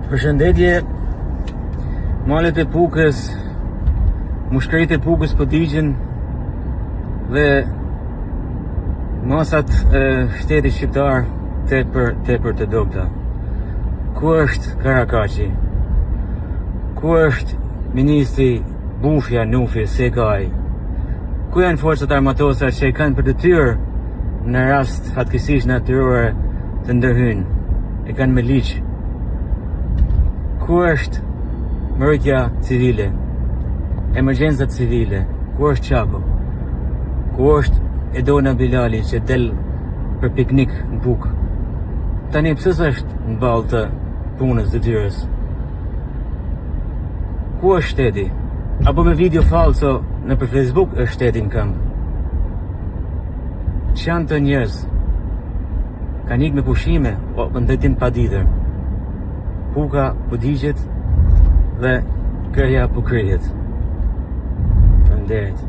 Përshëndetje, malet e Pukës, mushkërit e Pukës po digjen dhe masat e shtetit shqiptar tepër të dobta. Ku është Karakashi? Ku është ministri Bufja, Nufi, Sekaj? Ku janë forcat armatose që i kanë për detyrë në rast fatkeqësisht natyrore të ndërhyjnë? E kanë me ligj. Ku është mbrojtja civile? Emergjenca civile? Ku është Qako? Ku është Edona Bilali që del për piknik në Pukë? Tani pse s'është në ballë të punës detyrës? Ku është shteti? Apo me video falso në për Facebook është shteti në këmbë? Që janë të njerëz? Kanë ikë me pushime, o për ndëjtim pa ditër. Puka po digjet dhe kërja po kryhet. Faleminderit.